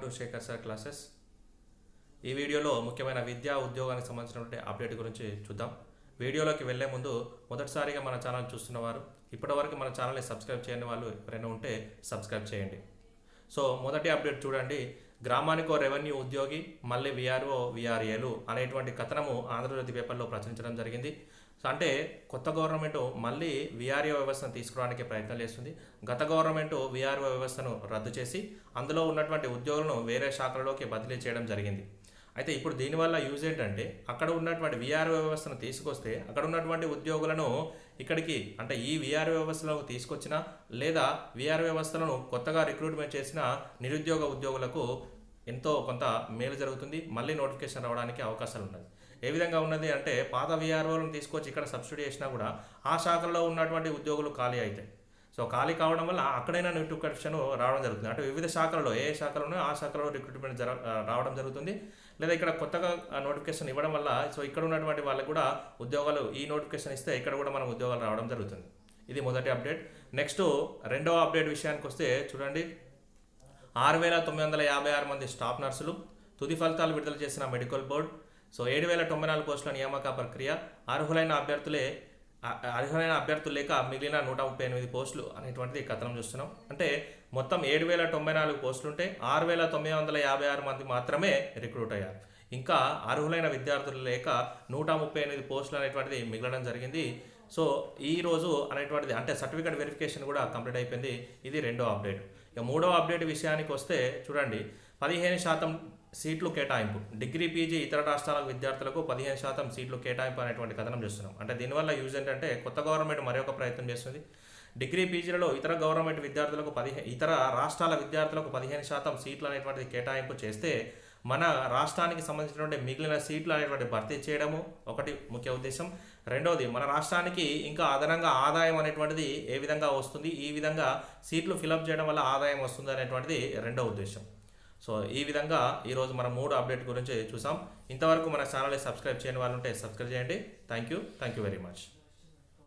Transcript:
To Shekhar sir classes. ఈ వీడియోలో ముఖ్యమైన విద్యా ఉద్యోగానికి సంబంధించినటువంటి అప్డేట్ గురించి చూద్దాం. వీడియోలోకి వెళ్లే ముందు మొదటిసారిగా మన ఛానల్ చూస్తున్నవారు, ఇప్పటివరకు మన ఛానల్ని సబ్స్క్రైబ్ చేయని వాళ్ళు ఎవరైనా ఉంటే సబ్స్క్రైబ్ చేయండి. సో మొదటి అప్డేట్ చూడండి. గ్రామానికో రెవెన్యూ ఉద్యోగి మళ్ళీ విఆర్ఓ విఆర్ఏలు అనేటువంటి కథనము ఆంధ్రజ్యోతి పేపర్లో ప్రచురించడం జరిగింది. అంటే కొత్త గవర్నమెంట్ మళ్ళీ విఆర్ఓ వ్యవస్థను తీసుకురావడానికి ప్రయత్నం చేస్తుంది. గత గవర్నమెంట్ విఆర్ఓ వ్యవస్థను రద్దు చేసి అందులో ఉన్నటువంటి ఉద్యోగులను వేరే శాఖలలోకి బదిలీ చేయడం జరిగింది. అయితే ఇప్పుడు దీనివల్ల యూజ్ ఏంటంటే, అక్కడ ఉన్నటువంటి విఆర్ఓ వ్యవస్థను తీసుకొస్తే అక్కడ ఉన్నటువంటి ఉద్యోగులను ఇక్కడికి, అంటే ఈ విఆర్ఓ వ్యవస్థలో తీసుకొచ్చిన లేదా విఆర్ఓ వ్యవస్థలను కొత్తగా రిక్రూట్మెంట్ చేసిన నిరుద్యోగ ఉద్యోగులకు ఎంతో కొంత మేలు జరుగుతుంది. మళ్ళీ నోటిఫికేషన్ రావడానికి అవకాశాలు ఉన్నాయి. ఏ విధంగా ఉన్నది అంటే, పాత విఆర్ఓలను తీసుకొచ్చి ఇక్కడ సబ్సిడీ చేసినా కూడా ఆ శాఖల్లో ఉన్నటువంటి ఉద్యోగులు ఖాళీ అవుతాయి. సో ఖాళీ కావడం వల్ల అక్కడైనా నోటిఫికేషన్ రావడం జరుగుతుంది. అంటే వివిధ శాఖలలో ఏ శాఖలో ఉన్నాయో ఆ శాఖలో రిక్రూట్మెంట్ రావడం జరుగుతుంది. లేదా ఇక్కడ కొత్తగా నోటిఫికేషన్ ఇవ్వడం వల్ల సో ఇక్కడ ఉన్నటువంటి వాళ్ళకి కూడా ఉద్యోగాలు, ఈ నోటిఫికేషన్ ఇస్తే ఇక్కడ కూడా మనం ఉద్యోగాలు రావడం జరుగుతుంది. ఇది మొదటి అప్డేట్. నెక్స్ట్ రెండవ అప్డేట్ విషయానికి వస్తే చూడండి. 6,956 మంది స్టాఫ్ నర్సులు తుది ఫలితాలు విడుదల చేసిన మెడికల్ బోర్డు. సో 7,094 పోస్టుల నియామక ప్రక్రియ. అర్హులైన అభ్యర్థులు లేక మిగిలిన 138 పోస్టులు అనేటువంటిది కథనం చూస్తున్నాం. అంటే మొత్తం 7,094 పోస్టులు ఉంటే 6,956 మంది మాత్రమే రిక్రూట్ అయ్యారు. ఇంకా అర్హులైన విద్యార్థులు లేక 138 పోస్టులు అనేటువంటిది మిగలడం జరిగింది. సో ఈ రోజు అనేటువంటిది, అంటే సర్టిఫికేట్ వెరిఫికేషన్ కూడా కంప్లీట్ అయిపోయింది. ఇది రెండో అప్డేట్. ఇక మూడవ అప్డేట్ విషయానికి వస్తే చూడండి. 15% సీట్లు కేటాయింపు. డిగ్రీ పీజీ ఇతర రాష్ట్రాల విద్యార్థులకు 15% సీట్లు కేటాయింపు అనేటువంటి కథనం చేస్తున్నాం. అంటే దీనివల్ల యూజ్ ఏంటంటే, కొత్త గవర్నమెంట్ మరొక ప్రయత్నం చేస్తుంది. డిగ్రీ పీజీలలో ఇతర గవర్నమెంట్ విద్యార్థులకు ఇతర రాష్ట్రాల విద్యార్థులకు 15% సీట్లు అనేటువంటిది కేటాయింపు చేస్తే మన రాష్ట్రానికి సంబంధించినటువంటి మిగిలిన సీట్లు అనేటువంటి భర్తీ చేయడము ఒకటి ముఖ్య ఉద్దేశం. రెండవది, మన రాష్ట్రానికి ఇంకా అదనంగా ఆదాయం అనేటువంటిది ఏ విధంగా వస్తుంది, ఈ విధంగా సీట్లు ఫిలప్ చేయడం వల్ల ఆదాయం వస్తుంది అనేటువంటిది రెండవ ఉద్దేశం. సో ఈ విధంగా ఈరోజు మనం 3 అప్డేట్ గురించి చూసాం. ఇంతవరకు మన ఛానల్ని సబ్స్క్రైబ్ చేయని వాళ్ళు ఉంటే సబ్స్క్రైబ్ చేయండి. Thank you very much.